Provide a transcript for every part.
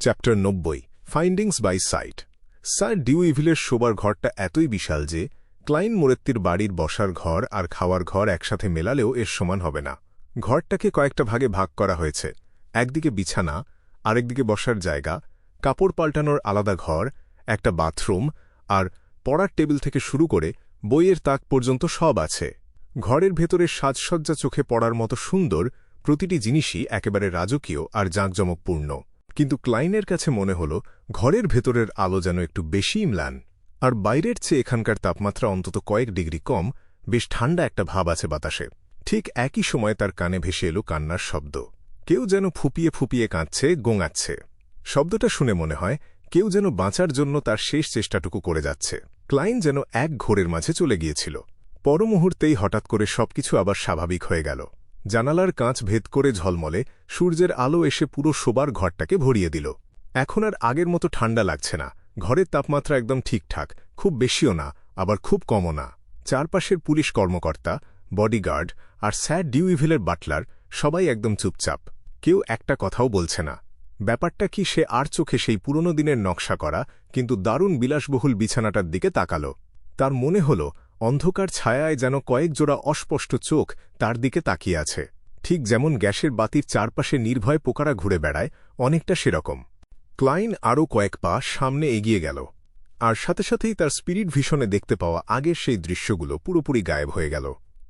Chapter 90 findings by sight. Sir ডিউইভিলের শোবার ঘরটা এতই বিশাল যে ক্লাইন মোরেত্তির বাড়ির বসার ঘর আর খাওয়ার ঘর একসাথে মেলালেও এর সমান হবে না। ঘরটাকে কয়েকটা ভাগে ভাগ করা হয়েছে। একদিকে বিছানা, আরেকদিকে বসার জায়গা, কাপড় পাল্টানোর আলাদা ঘর, একটা বাথরুম আর পড়ার টেবিল থেকে শুরু করে বইয়ের তাক পর্যন্ত সব আছে। ঘরের ভেতরে সাজসজ্জা চোখে পড়ার মতো সুন্দর, প্রতিটি জিনিসই একেবারে রাজকীয় আর জাঁকজমকপূর্ণ। কিন্তু ক্লাইনের কাছে মনে হল ঘরের ভেতরের আলো যেন একটু বেশি ম্লান, আর বাইরের চেয়ে এখানকার তাপমাত্রা অন্তত কয়েক ডিগ্রি কম। বেশ ঠান্ডা একটা ভাব আছে বাতাসে। ঠিক একই সময় তার কানে ভেসে এলো কান্নার শব্দ। কেউ যেন ফুপিয়ে ফুপিয়ে কাঁদছে, গোঙাচ্ছে। শব্দটা শুনে মনে হয় কেউ যেন বাঁচার জন্য তার শেষ চেষ্টাটুকু করে যাচ্ছে। ক্লাইন যেন এক ঘোরের মাঝে চলে গিয়েছিল। পর মুহূর্তেই হঠাৎ করে সবকিছু আবার স্বাভাবিক হয়ে গেল। জানালার কাঁচ ভেদ করে ঝলমলে সূর্যের আলো এসে পুরো শোবার ঘরটাকে ভরিয়ে দিল। এখন আর আগের মতো ঠান্ডা লাগছে না। ঘরের তাপমাত্রা একদম ঠিকঠাক, খুব বেশিও না, আবার খুব কমও না। চারপাশের পুলিশ কর্মকর্তা, বডিগার্ড আর স্যার ডিউইভিলের বাটলার সবাই একদম চুপচাপ। কেউ একটা কথাও বলছে না। ব্যাপারটা কি, সে আর চোখে সেই পুরনো দিনের নকশা করা কিন্তু দারুণ বিলাসবহুল বিছানাটার দিকে তাকাল। তার মনে হল অন্ধকার ছায়ায় যেন কয়েক জোড়া অস্পষ্ট চোখ তার দিকে তাকিয়ে আছে। ঠিক যেমন গ্যাসের বাতির চারপাশে নির্ভয় পোকারা ঘুরে বেড়ায়, অনেকটা সেরকম। ক্লাইন আরও কয়েক পা সামনে এগিয়ে গেল, আর সাথে সাথেই তার স্পিরিট ভিশনে দেখতে পাওয়া আগের সেই দৃশ্যগুলো পুরোপুরি গায়েব হয়ে গেল।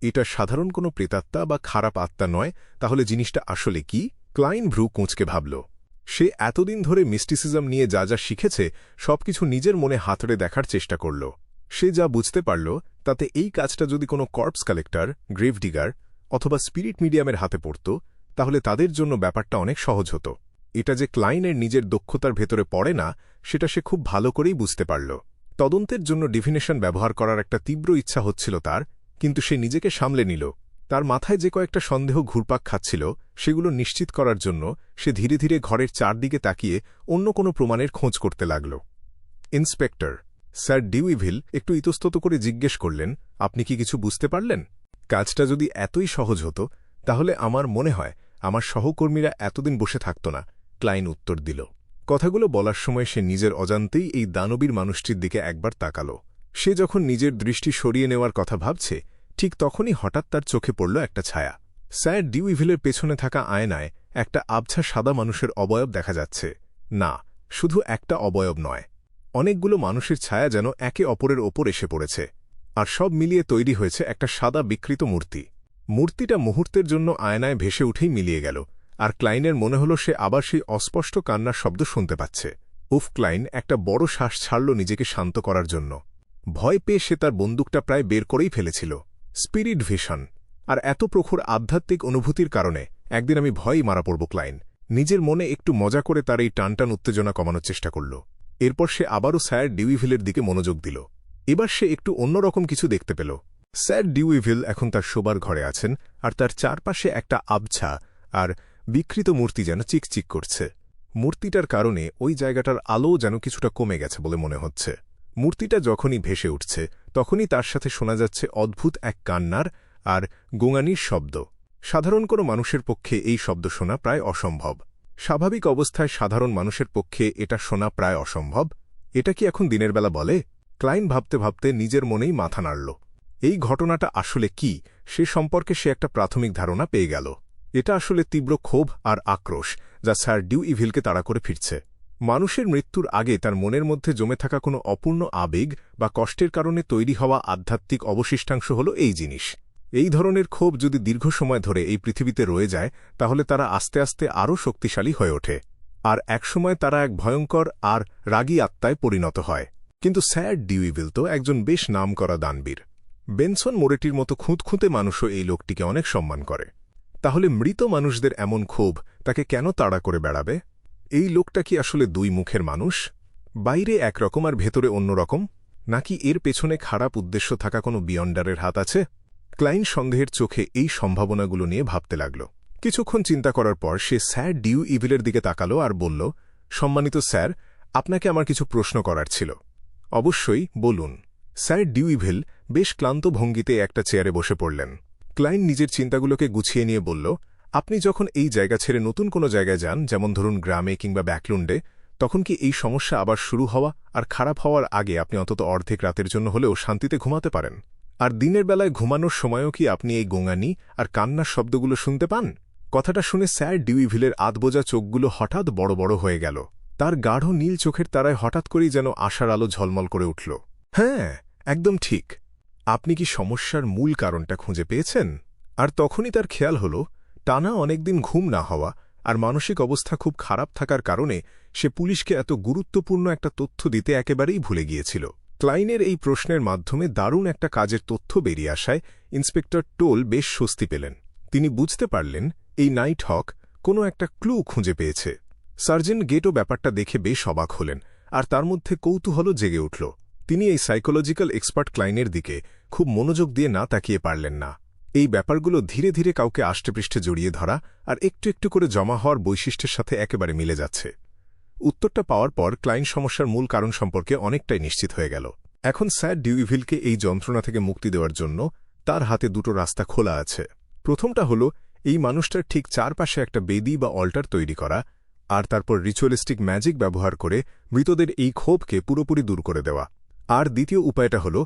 এটা সাধারণ কোনো প্রেতাত্মা বা খারাপ আত্মা নয়। তাহলে জিনিসটা আসলে কি? ক্লাইন ভ্রু কুঁচকে ভাবল। সে এতদিন ধরে মিস্টিসিজম নিয়ে যা যা শিখেছে সবকিছু নিজের মনে হাতড়ে দেখার চেষ্টা করল। সে যা বুঝতে পারল তাতে এই কাজটা যদি কোনো কর্পস কালেক্টর, গ্রেভ ডিগার অথবা স্পিরিট মিডিয়ামের হাতে পড়ত, তাহলে তাদের জন্য ব্যাপারটা অনেক সহজ হতো। এটা যে ক্লাইনের নিজের দক্ষতার ভেতরে পড়ে না, সেটা সে খুব ভালো করেই বুঝতে পারল। তদন্তের জন্য ডিভিনেশন ব্যবহার করার একটা তীব্র ইচ্ছা হচ্ছিল তার, কিন্তু সে নিজেকে সামলে নিল। তার মাথায় যে কয়েকটা সন্দেহ ঘুরপাক খাচ্ছিল সেগুলো নিশ্চিত করার জন্য সে ধীরে ধীরে ঘরের চারদিকে তাকিয়ে অন্য কোনো প্রমাণের খোঁজ করতে লাগল। ইন্সপেক্টর স্যার ডিউইভিল একটু ইতস্তত করে জিজ্ঞেস করলেন, আপনি কি কিছু বুঝতে পারলেন? কাজটা যদি এতই সহজ হতো তাহলে আমার মনে হয় আমার সহকর্মীরা এতদিন বসে থাকত না। ক্লাইন উত্তর দিল। কথাগুলো বলার সময় সে নিজের অজান্তেই এই দানবীর মানুষটির দিকে একবার তাকাল। সে যখন নিজের দৃষ্টি সরিয়ে নেওয়ার কথা ভাবছে, ঠিক তখনই হঠাৎ তার চোখে পড়ল একটা ছায়া। স্যার ডিউইভিলের পেছনে থাকা আয়নায় একটা আবছা সাদা মানুষের অবয়ব দেখা যাচ্ছে। না, শুধু একটা অবয়ব নয়, অনেকগুলো মানুষের ছায়া যেন একে অপরের ওপর এসে পড়েছে, আর সব মিলিয়ে তৈরি হয়েছে একটা সাদা বিকৃত মূর্তি। মূর্তিটা মুহূর্তের জন্য আয়নায় ভেসে উঠেই মিলিয়ে গেল, আর ক্লাইনের মনে হল সে আবার সেই অস্পষ্ট কান্নার শব্দ শুনতে পাচ্ছে। উফ! ক্লাইন একটা বড় শ্বাস ছাড়ল নিজেকে শান্ত করার জন্য। ভয় পেয়ে সে তার বন্দুকটা প্রায় বের করেই ফেলেছিল। স্পিরিট ভিশন আর এত প্রখর আধ্যাত্মিক অনুভূতির কারণে একদিন আমি ভয়ই মারা পড়ব। ক্লাইন নিজের মনে একটু মজা করে তার এই টানটান উত্তেজনা কমানোর চেষ্টা করল। এরপর সে আবারও স্যার ডিউইভিলের দিকে মনোযোগ দিল। এবার সে একটু অন্যরকম কিছু দেখতে পেল। স্যার ডিউইভিল এখন তার শোবার ঘরে আছেন, আর তার চারপাশে একটা আবছা আর বিকৃত মূর্তি যেন চিকচিক করছে। মূর্তিটার কারণে ওই জায়গাটার আলো যেন কিছুটা কমে গেছে বলে মনে হচ্ছে। মূর্তিটা যখনই ভেসে উঠছে তখনই তার সাথে শোনা যাচ্ছে অদ্ভুত এক কান্নার আর গোঙানির শব্দ। সাধারণ কোনো মানুষের পক্ষে এই শব্দ শোনা প্রায় অসম্ভব। স্বাভাবিক অবস্থায় সাধারণ মানুষের পক্ষে এটা শোনা প্রায় অসম্ভব। এটা কি এখন দিনের বেলা বলে? ক্লাইন ভাবতে ভাবতে নিজের মনেই মাথা নাড়ল। এই ঘটনাটা আসলে কি সে সম্পর্কে সে একটা প্রাথমিক ধারণা পেয়ে গেল। এটা আসলে তীব্র ক্ষোভ আর আক্রোশ যা স্যার ডিউইভিলকে তাড়া করে ফিরছে। মানুষের মৃত্যুর আগে তার মনের মধ্যে জমে থাকা কোনো অপূর্ণ আবেগ বা কষ্টের কারণে তৈরি হওয়া আধ্যাত্মিক অবশিষ্টাংশ হল এই জিনিস। এই ধরনের ক্ষোভ যদি দীর্ঘ সময় ধরে এই পৃথিবীতে রয়ে যায় তাহলে তারা আস্তে আস্তে আরও শক্তিশালী হয়ে ওঠে, আর একসময় তারা এক ভয়ঙ্কর আর রাগী আত্মায় পরিণত হয়। কিন্তু স্যার ডিউইভিল তো একজন বেশ নামকরা দানবীর। বেনসন মোরেটির মতো খুঁতখুঁতে মানুষও এই লোকটিকে অনেক সম্মান করে। তাহলে মৃত মানুষদের এমন ক্ষোভ তাকে কেন তাড়া করে বেড়াবে? এই লোকটা কি আসলে দুই মুখের মানুষ? বাইরে একরকম আর ভেতরে অন্যরকম? নাকি এর পেছনে খারাপ উদ্দেশ্য থাকা কোনো বিয়ন্ডারের হাত আছে? ক্লাইন সন্দেহের চোখে এই সম্ভাবনাগুলো নিয়ে ভাবতে লাগল। কিছুক্ষণ চিন্তা করার পর সে স্যার ডিউইভিলের দিকে তাকাল আর বলল, সম্মানিত স্যার, আপনাকে আমার কিছু প্রশ্ন করার ছিল। অবশ্যই, বলুন। স্যার ডিউইভিল বেশ ক্লান্ত ভঙ্গিতে একটা চেয়ারে বসে পড়লেন। ক্লাইন নিজের চিন্তাগুলোকে গুছিয়ে নিয়ে বলল, আপনি যখন এই জায়গা ছেড়ে নতুন কোনো জায়গায় যান, যেমন ধরুন গ্রামে কিংবা ব্যাকলুন্ডে, তখন কি এই সমস্যা আবার শুরু হওয়া আর খারাপ হওয়ার আগে আপনি অন্তত অর্ধেক রাতের জন্য হলেও শান্তিতে ঘুমাতে পারেন? আর দিনের বেলায় ঘুমানোর সময়ও কি আপনি এই গোঙানি আর কান্নার শব্দগুলো শুনতে পান? কথাটা শুনে স্যার ডিউইভিলের আধবোজা চোখগুলো হঠাৎ বড় বড় হয়ে গেল। তার গাঢ় নীল চোখের তারায় হঠাৎ করেই যেন আশার আলো ঝলমল করে উঠল। হ্যাঁ, একদম ঠিক। আপনি কি সমস্যার মূল কারণটা খুঁজে পেয়েছেন? আর তখনই তার খেয়াল হল, টানা অনেকদিন ঘুম না হওয়া আর মানসিক অবস্থা খুব খারাপ থাকার কারণে সে পুলিশকে এত গুরুত্বপূর্ণ একটা তথ্য দিতে একেবারেই ভুলে গিয়েছিল। ক্লাইনের এই প্রশ্নের মাধ্যমে দারুণ একটা কাজের তথ্য বেরিয়ে আসায় ইন্সপেক্টর টোল বেশ স্বস্তি পেলেন। তিনি বুঝতে পারলেন এই নাইট হক কোনো একটা ক্লু খুঁজে পেয়েছে। সার্জেন্ট গেটও ব্যাপারটা দেখে বেশ অবাক হলেন, আর তার মধ্যে কৌতূহলও জেগে উঠল। তিনি এই সাইকোলজিক্যাল এক্সপার্ট ক্লাইনের দিকে খুব মনোযোগ দিয়ে না তাকিয়ে পারলেন না। এই ব্যাপারগুলো ধীরে ধীরে কাউকে আষ্টেপৃষ্ঠে জড়িয়ে ধরা আর একটু একটু করে জমা হওয়ার বৈশিষ্ট্যের সাথে একেবারে মিলে যাচ্ছে। উত্তরটা পাওয়ার পর ক্লাইন সমস্যার মূল কারণ সম্পর্কে অনেকটাই নিশ্চিত হয়ে গেল। এখন স্যার ডিউইভিলকে এই যন্ত্রণা থেকে মুক্তি দেওয়ার জন্য তার হাতে দুটো রাস্তা খোলা আছে। প্রথমটা হল এই মানুষটার ঠিক চারপাশে একটা বেদি বা অল্টার তৈরি করা, আর তারপর রিচুয়ালিস্টিক ম্যাজিক ব্যবহার করে মৃতদের এই ক্ষোভকে পুরোপুরি দূর করে দেওয়া। আর দ্বিতীয় উপায়টা হল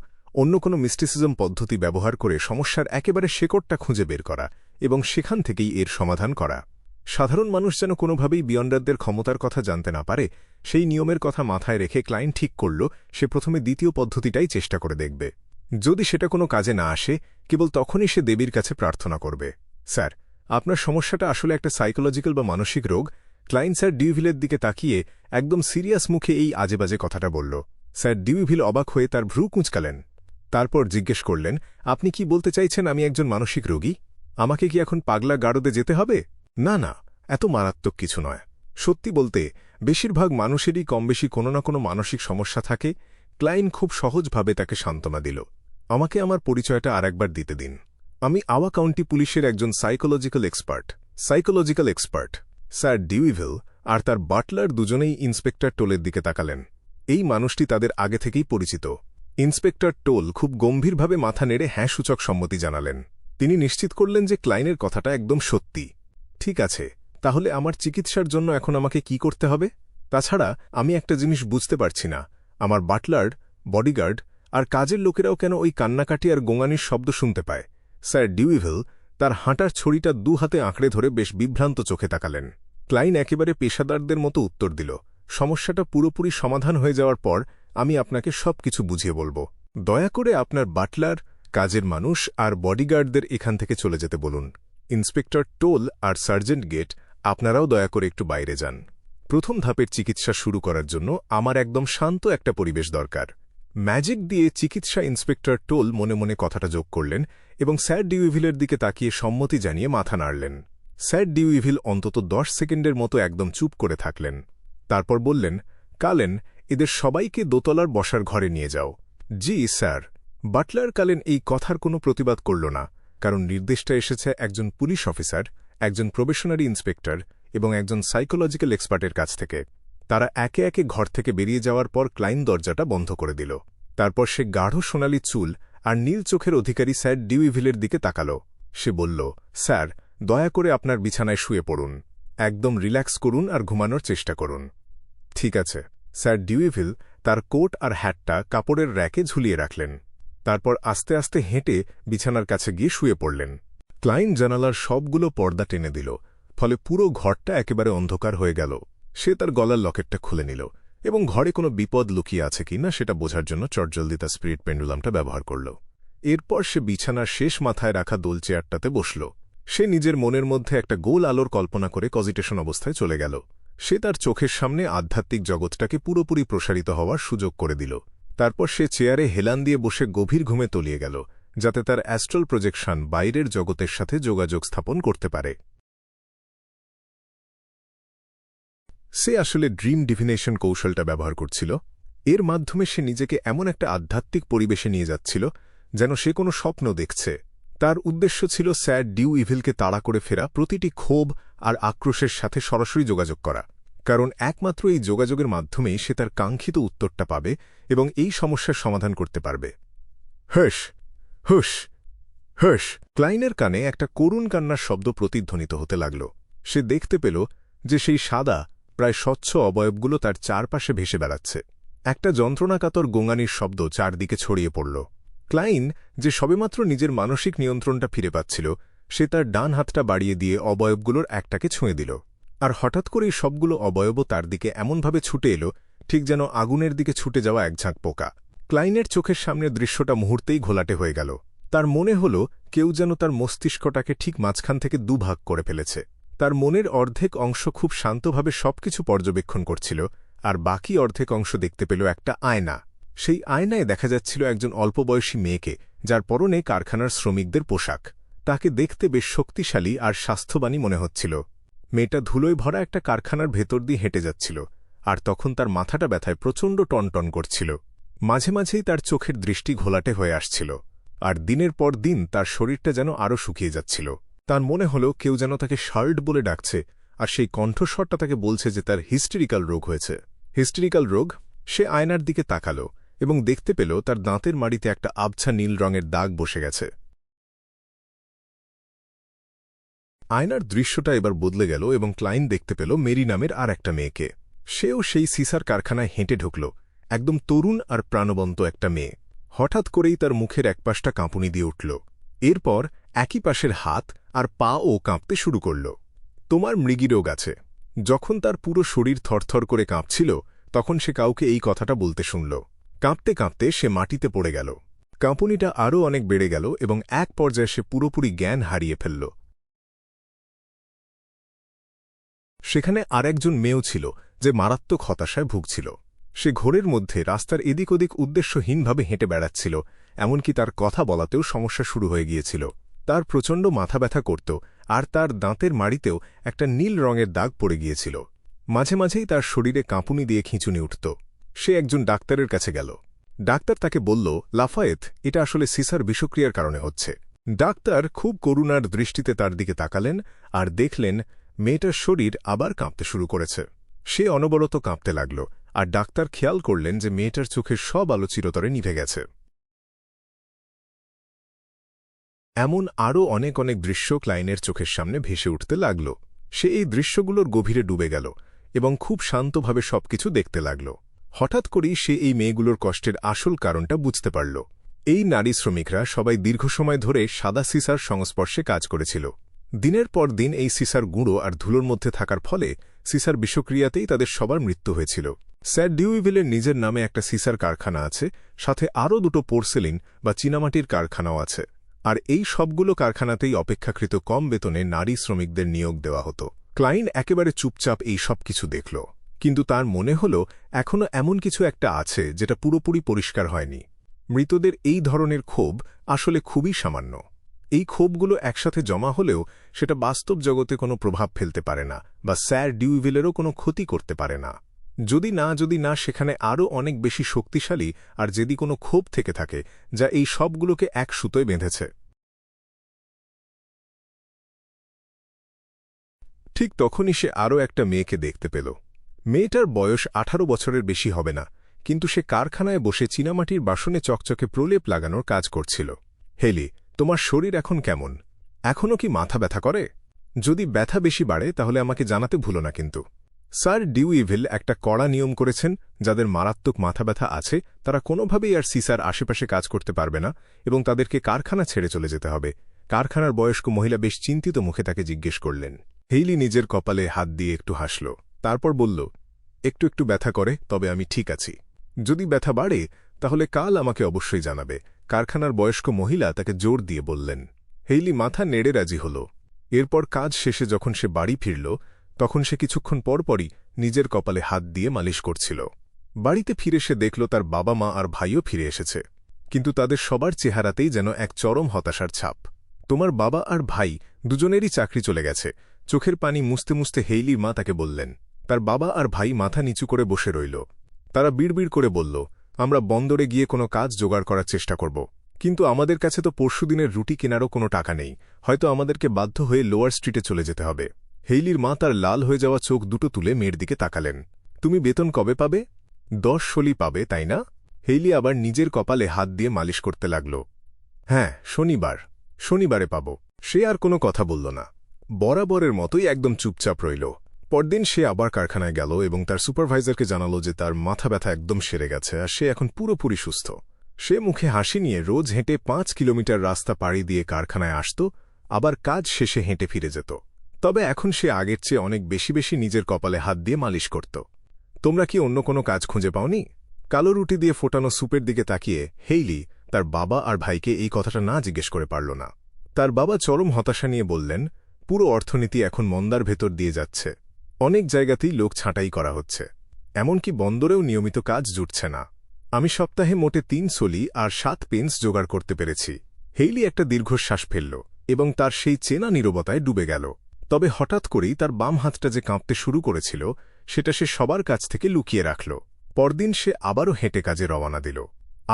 অন্য কোনো মিস্টিসিজম পদ্ধতি ব্যবহার করে সমস্যার একেবারে শেকড়টা খুঁজে বের করা এবং সেখান থেকেই এর সমাধান করা। সাধারণ মানুষ যেন কোনোভাবেই বিয়ন্ডারদের ক্ষমতার কথা জানতে না পারে, সেই নিয়মের কথা মাথায় রেখে ক্লাইন ঠিক করল সে প্রথমে দ্বিতীয় পদ্ধতিটাই চেষ্টা করে দেখবে। যদি সেটা কোনো কাজে না আসে, কেবল তখনই সে দেবীর কাছে প্রার্থনা করবে। স্যার, আপনার সমস্যাটা আসলে একটা সাইকোলজিক্যাল বা মানসিক রোগ। ক্লাইন স্যার ডিউভিলের দিকে তাকিয়ে একদম সিরিয়াস মুখে এই আজেবাজে কথাটা বলল। স্যার ডিউভিল অবাক হয়ে তার ভ্রু কুঁচকালেন। তারপর জিজ্ঞেস করলেন, আপনি কি বলতে চাইছেন আমি একজন মানসিক রোগী? আমাকে কি এখন পাগলা গারদে যেতে হবে? না না, এত মারাত্মক কিছু নয়। সত্যি বলতে বেশিরভাগ মানুষেরই কমবেশি কোনো না কোনো মানসিক সমস্যা থাকে। ক্লাইন খুব সহজভাবে তাকে সান্ত্বনা দিল। আমাকে আমার পরিচয়টা আরেকবার দিতে দিন। আমি আওয়া কাউন্টি পুলিশের একজন সাইকোলজিক্যাল এক্সপার্ট। স্যার ডিউইভিল আর তার বাটলার দুজনেই ইন্সপেক্টর টোলের দিকে তাকালেন। এই মানুষটি তাদের আগে থেকেই পরিচিত। ইন্সপেক্টর টোল খুব গম্ভীরভাবে মাথা নেড়ে হ্যাঁ সূচক সম্মতি জানালেন। তিনি নিশ্চিত করলেন যে ক্লাইনের কথাটা একদম সত্যি। ঠিক আছে, তাহলে আমার চিকিৎসার জন্য এখন আমাকে কি করতে হবে? তাছাড়া আমি একটা জিনিস বুঝতে পারছি না, আমার বাটলার, বডিগার্ড আর কাজের লোকেরাও কেন ওই কান্নাকাটি আর গোঙানির শব্দ শুনতে পায়? স্যার ডিউইভিল তার হাঁটার ছড়িটা দু হাতে আঁকড়ে ধরে বেশ বিভ্রান্ত চোখে তাকালেন। ক্লাইন একেবারে পেশাদারদের মতো উত্তর দিল, সমস্যাটা পুরোপুরি সমাধান হয়ে যাওয়ার পর আমি আপনাকে সবকিছু বুঝিয়ে বলব। দয়া করে আপনার বাটলার, কাজের মানুষ আর বডিগার্ডদের এখান থেকে চলে যেতে বলুন। ইন্সপেক্টর টোল আর সার্জেন্ট গেট, আপনারাও দয়া করে একটু বাইরে যান। প্রথম ধাপের চিকিৎসা শুরু করার জন্য আমার একদম শান্ত একটা পরিবেশ দরকার। ম্যাজিক দিয়ে চিকিৎসা ইন্সপেক্টর টোল মনে মনে কথাটা যোগ করলেন এবং স্যার ডিউইভিলের দিকে তাকিয়ে সম্মতি জানিয়ে মাথা নাড়লেন। স্যার ডিউইভিল অন্তত 10 সেকেন্ডের মতো একদম চুপ করে থাকলেন। তারপর বললেন, কালেন, এদের সবাইকে দোতলার বসার ঘরে নিয়ে যাও। জি স্যার। বাটলার কালেন এই কথার কোনো প্রতিবাদ করল না, কারণ নির্দেশটা এসেছে একজন পুলিশ অফিসার, একজন প্রবেশনারি ইন্সপেক্টর এবং একজন সাইকোলজিক্যাল এক্সপার্টের কাছ থেকে। তারা একে একে ঘর থেকে বেরিয়ে যাওয়ার পর ক্লাইন দরজাটা বন্ধ করে দিল। তারপর সে গাঢ় সোনালি চুল আর নীল চোখের অধিকারী স্যার ডিউইভিলের দিকে তাকাল। সে বলল, স্যার, দয়া করে আপনার বিছানায় শুয়ে পড়ুন। একদম রিল্যাক্স করুন আর ঘুমানোর চেষ্টা করুন। ঠিক আছে। স্যার ডিউইভিল তার কোট আর হ্যাটটা কাপড়ের র্যাকে ঝুলিয়ে রাখলেন। তারপর আস্তে আস্তে হেঁটে বিছানার কাছে গিয়ে শুয়ে পড়লেন। ক্লাইন জানালার সবগুলো পর্দা টেনে দিল, ফলে পুরো ঘরটা একেবারে অন্ধকার হয়ে গেল। সে তার গলার লকেটটা খুলে নিল এবং ঘরে কোনো বিপদ লুকিয়ে আছে কিনা সেটা বোঝার জন্য চটজলদি তার স্পিরিট পেন্ডুলামটা ব্যবহার করল। এরপর সে বিছানার শেষ মাথায় রাখা দোল চেয়ারটাতে বসল। সে নিজের মনের মধ্যে একটা গোল আলোর কল্পনা করে কজিটেশন অবস্থায় চলে গেল। সে তার চোখের সামনে আধ্যাত্মিক জগৎটাকে পুরোপুরি প্রসারিত হওয়ার সুযোগ করে দিল। তারপর সে চেয়ারে হেলান দিয়ে বসে গভীর ঘুমে তলিয়ে গেল, যাতে তার অ্যাস্ট্রাল প্রজেকশন বাইরের জগতের সাথে যোগাযোগ স্থাপন করতে পারে। সে আসলে ড্রিম ডিভিনেশন কৌশলটা ব্যবহার করছিল। এর মাধ্যমে সে নিজেকে এমন একটা আধ্যাত্মিক পরিবেশে নিয়ে যাচ্ছিল যেন সে কোনো স্বপ্ন দেখছে। তার উদ্দেশ্য ছিল স্যার ডিউইভিলকে তাড়া করে ফেরা প্রতিটি ক্ষোভ আর আক্রোশের সাথে সরাসরি যোগাযোগ করা, কারণ একমাত্র এই যোগাযোগের মাধ্যমেই সে তার কাঙ্ক্ষিত উত্তরটা পাবে এবং এই সমস্যার সমাধান করতে পারবে। হুশ হুশ হুশ! ক্লাইনের কানে একটা করুণ কান্নার শব্দ প্রতিধ্বনিত হতে লাগল। সে দেখতে পেল যে সেই সাদা প্রায় স্বচ্ছ অবয়বগুলো তার চারপাশে ভেসে বেড়াচ্ছে। একটা যন্ত্রণাকাতর গোঙানির শব্দ চারদিকে ছড়িয়ে পড়ল। ক্লাইন, যে সবেমাত্র নিজের মানসিক নিয়ন্ত্রণটা ফিরে পাচ্ছিল, সে তার ডান হাতটা বাড়িয়ে দিয়ে অবয়বগুলোর একটাকে ছুঁয়ে দিল। আর হঠাৎ করেই সবগুলো অবয়বও তার দিকে এমনভাবে ছুটে এলো, ঠিক যেন আগুনের দিকে ছুটে যাওয়া একঝাঁক পোকা। ক্লাইনের চোখের সামনে দৃশ্যটা মুহূর্তেই ঘোলাটে হয়ে গেল। তার মনে হল কেউ যেন তার মস্তিষ্কটাকে ঠিক মাঝখান থেকে দুভাগ করে ফেলেছে। তার মনের অর্ধেক অংশ খুব শান্তভাবে সবকিছু পর্যবেক্ষণ করছিল, আর বাকি অর্ধেক অংশ দেখতে পেল একটা আয়না। সেই আয়নায় দেখা যাচ্ছিল একজন অল্পবয়সী মেয়েকে, যার পরনে কারখানার শ্রমিকদের পোশাক। তাকে দেখতে বেশ শক্তিশালী আর স্বাস্থ্যবানী মনে হচ্ছিল। মেয়েটা ধুলোয় ভরা একটা কারখানার ভেতর দিয়ে হেঁটে যাচ্ছিল, আর তখন তার মাথাটা ব্যথায় প্রচণ্ড টনটন করছিল। মাঝে মাঝেই তার চোখের দৃষ্টি ঘোলাটে হয়ে আসছিল, আর দিনের পর দিন তার শরীরটা যেন আরও শুকিয়ে যাচ্ছিল। তার মনে হল কেউ যেন তাকে শার্ট বলে ডাকছে, আর সেই কণ্ঠস্বরটা তাকে বলছে যে তার হিস্টেরিক্যাল রোগ হয়েছে। হিস্টেরিক্যাল রোগ? সে আয়নার দিকে তাকাল এবং দেখতে পেল তার দাঁতের মাড়িতে একটা আবছা নীল রঙের দাগ বসে গেছে। আয়নার দৃশ্যটা এবার বদলে গেল এবং ক্লাইন দেখতে পেল মেরি নামের আর একটা মেয়েকে। সেও সেই সিসার কারখানায় হেঁটে ঢুকল, একদম তরুণ আর প্রাণবন্ত একটা মেয়ে। হঠাৎ করেই তার মুখের একপাশটা কাঁপুনি দিয়ে উঠল। এরপর একই পাশের হাত আর পাও কাঁপতে শুরু করল। তোমার মৃগীরোগ আছে। যখন তার পুরো শরীর থরথর করে কাঁপছিল, তখন সে কাউকে এই কথাটা বলতে শুনল। কাঁপতে কাঁপতে সে মাটিতে পড়ে গেল। কাঁপুনিটা আরও অনেক বেড়ে গেল এবং এক পর্যায়ে সে পুরোপুরি জ্ঞান হারিয়ে ফেলল। সেখানে আরেকজন মেয়েও ছিল, যে মারাত্মক হতাশায় ভুগছিল। সে ঘোরের মধ্যে রাস্তার এদিক ওদিক উদ্দেশ্যহীনভাবে হেঁটে বেড়াচ্ছিল, এমনকি তার কথা বলাতেও সমস্যা শুরু হয়ে গিয়েছিল। তার প্রচণ্ড মাথা ব্যথা করত, আর তার দাঁতের মাড়িতেও একটা নীল রঙের দাগ পড়ে গিয়েছিল। মাঝে মাঝেই তার শরীরে কাঁপুনি দিয়ে খিঁচুনি উঠত। সে একজন ডাক্তারের কাছে গেল। ডাক্তার তাকে বলল, লাফায়েত, এটা আসলে সিসার বিষক্রিয়ার কারণে হচ্ছে। ডাক্তার খুব করুণার দৃষ্টিতে তার দিকে তাকালেন আর দেখলেন মেয়েটার শরীর আবার কাঁপতে শুরু করেছে। সে অনবরত কাঁপতে লাগল, আর ডাক্তার খেয়াল করলেন যে মেয়েটার চোখের সব আলো চিরতরে নিভে গেছে। এমন আরও অনেক অনেক দৃশ্য ক্লাইনের চোখের সামনে ভেসে উঠতে লাগল। সে এই দৃশ্যগুলোর গভীরে ডুবে গেল এবং খুব শান্তভাবে সবকিছু দেখতে লাগল। হঠাৎ করেই সে এই মেয়েগুলোর কষ্টের আসল কারণটা বুঝতে পারল। এই নারী শ্রমিকরা সবাই দীর্ঘ সময় ধরে সাদা সিসার সংস্পর্শে কাজ করেছিল। দিনের পর দিন এই সিসার গুঁড়ো আর ধুলোর মধ্যে থাকার ফলে সিসার বিষক্রিয়াতেই তাদের সবার মৃত্যু হয়েছিল। স্যার ডিউইভিলের নিজের নামে একটা সিসার কারখানা আছে, সাথে আরও দুটো পোর্সেলিন বা চীনামাটির কারখানাও আছে। আর এই সবগুলো কারখানাতেই অপেক্ষাকৃত কম বেতনে নারী শ্রমিকদের নিয়োগ দেওয়া হতো। ক্লাইন একেবারে চুপচাপ এই সব কিছু দেখল, কিন্তু তার মনে হল এখনও এমন কিছু একটা আছে যেটা পুরোপুরি পরিষ্কার হয়নি। মৃতদের এই ধরনের ক্ষোভ আসলে খুবই সামান্য। এই ক্ষোভগুলো একসাথে জমা হলেও সেটা বাস্তব জগতে কোনো প্রভাব ফেলতে পারে না, বা স্যার ডিউইভিলেরও কোনো ক্ষতি করতে পারে না, যদি না সেখানে আরও অনেক বেশি শক্তিশালী আর যদি কোনো ক্ষোভ থেকে থাকে যা এই সবগুলোকে এক সুতোয় বেঁধেছে। ঠিক তখনই সে আরও একটা মেয়েকে দেখতে পেল। মেয়েটার বয়স 18 বছরের বেশি হবে না, কিন্তু সে কারখানায় বসে চীনামাটির বাসনে চকচকে প্রলেপ লাগানোর কাজ করছিল। হেলি, তোমার শরীর এখন কেমন? এখনও কি মাথা ব্যথা করে? যদি ব্যথা বেশি বাড়ে তাহলে আমাকে জানাতে ভুলো না কিন্তু। স্যার ডিউইভিল একটা কড়া নিয়ম করেছেন, যাদের মারাত্মক মাথা ব্যথা আছে তারা কোনোভাবেই আর সিসার আশেপাশে কাজ করতে পারবে না এবং তাদেরকে কারখানা ছেড়ে চলে যেতে হবে। কারখানার বয়স্ক মহিলা বেশ চিন্তিত মুখে তাকে জিজ্ঞেস করলেন। হেইলি নিজের কপালে হাত দিয়ে একটু হাসল, তারপর বলল, একটু একটু ব্যথা করে, তবে আমি ঠিক আছি। যদি ব্যথা বাড়ে তাহলে কাল আমাকে অবশ্যই জানাবে। কারখানার বয়স্ক মহিলা তাকে জোর দিয়ে বললেন। হেইলি মাথা নেড়ে রাজি হল। এরপর কাজ শেষে যখন সে বাড়ি ফিরল, তখন সে কিছুক্ষণ পরপরই নিজের কপালে হাত দিয়ে মালিশ করছিল। বাড়িতে ফিরে সে দেখল তার বাবা মা আর ভাইও ফিরে এসেছে, কিন্তু তাদের সবার চেহারাতেই যেন এক চরম হতাশার ছাপ। তোমার বাবা আর ভাই দুজনেরই চাকরি চলে গেছে, চোখের পানি মুছতে মুছতে হেইলির মা তাকে বললেন। তার বাবা আর ভাই মাথা নিচু করে বসে রইল। তারা বিড়বিড় করে বলল, আমরা বন্দরে গিয়ে কোনো কাজ জোগাড় করার চেষ্টা করব, কিন্তু আমাদের কাছে তো পরশুদিনের রুটি কেনারও কোনো টাকা নেই, হয়তো আমাদেরকে বাধ্য হয়ে লোয়ার স্ট্রিটে চলে যেতে হবে। হেইলির মা তার লাল হয়ে যাওয়া চোখ দুটো তুলে মেয়ের দিকে তাকালেন। তুমি বেতন কবে পাবে? 10 শলি পাবে, তাই না? হেইলি আবার নিজের কপালে হাত দিয়ে মালিশ করতে লাগল। হ্যাঁ, শনিবারে পাব। সে আর কোনো কথা বলল না, বরাবরের মতোই একদম চুপচাপ রইল। পরদিন সে আবার কারখানায় গেল এবং তার সুপারভাইজারকে জানালো যে তার মাথা ব্যথা একদম সেরে গেছে আর সে এখন পুরোপুরি সুস্থ। সে মুখে হাসি নিয়ে রোজ হেঁটে 5 কিলোমিটার রাস্তা পাড়ি দিয়ে কারখানায় আসত, আবার কাজ শেষে হেঁটে ফিরে যেত। তবে এখন সে আগের চেয়ে অনেক বেশি বেশি নিজের কপালে হাত দিয়ে মালিশ করত। তোমরা কি অন্য কোনো কাজ খুঁজে পাওনি? কালো রুটি দিয়ে ফোটানো স্যুপের দিকে তাকিয়ে হেইলি তার বাবা আর ভাইকে এই কথাটা না জিজ্ঞেস করে পারল না। তার বাবা চরম হতাশা নিয়ে বললেন, পুরো অর্থনীতি এখন মন্দার ভেতর দিয়ে যাচ্ছে। অনেক জায়গাতেই লোক ছাঁটাই করা হচ্ছে, এমনকি বন্দরেও নিয়মিত কাজ জুটছে না। আমি সপ্তাহে মোটে 3 সলি আর 7 পেন্স জোগাড় করতে পেরেছি। হেইলি একটা দীর্ঘশ্বাস ফেলল এবং তার সেই চেনা নীরবতায় ডুবে গেল। তবে হঠাৎ করেই তার বাম হাতটা যে কাঁপতে শুরু করেছিল সেটা সে সবার কাছ থেকে লুকিয়ে রাখল। পরদিন সে আবারও হেঁটে কাজে রওনা দিল।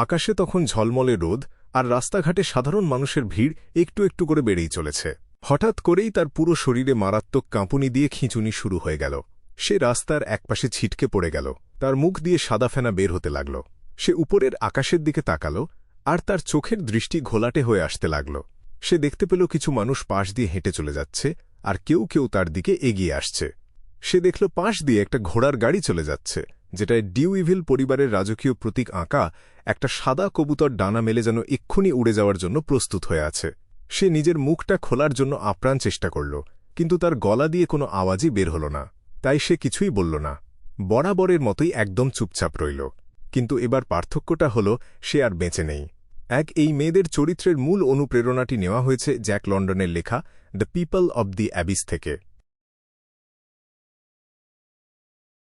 আকাশে তখন ঝলমলে রোদ আর রাস্তাঘাটে সাধারণ মানুষের ভিড় একটু একটু করে বেড়েই চলেছে। হঠাৎ করেই তার পুরো শরীরে মারাত্মক কাঁপুনি দিয়ে খিঁচুনি শুরু হয়ে গেল। সে রাস্তার একপাশে ছিটকে পড়ে গেল, তার মুখ দিয়ে সাদা ফেনা বের হতে লাগল। সে উপরের আকাশের দিকে তাকাল আর তার চোখের দৃষ্টি ঘোলাটে হয়ে আসতে লাগল। সে দেখতে পেল কিছু মানুষ পাশ দিয়ে হেঁটে চলে যাচ্ছে আর কেউ কেউ তার দিকে এগিয়ে আসছে। সে দেখল পাশ দিয়ে একটা ঘোড়ার গাড়ি চলে যাচ্ছে, যেটায় ডিউইভিল পরিবারের রাজকীয় প্রতীক আঁকা একটা সাদা কবুতর ডানা মেলে যেন এক্ষুনি উড়ে যাওয়ার জন্য প্রস্তুত হয়ে আছে। সে নিজের মুখটা খোলার জন্য আপ্রাণ চেষ্টা করল, কিন্তু তার গলা দিয়ে কোনো আওয়াজই বের হল না। তাই সে কিছুই বলল না, বরাবরের মতোই একদম চুপচাপ রইল। কিন্তু এবার পার্থক্যটা হল সে আর বেঁচে নেই। এই মেয়েদের চরিত্রের মূল অনুপ্রেরণাটি নেওয়া হয়েছে জ্যাক লন্ডনের লেখা the people of the Abyss থেকে।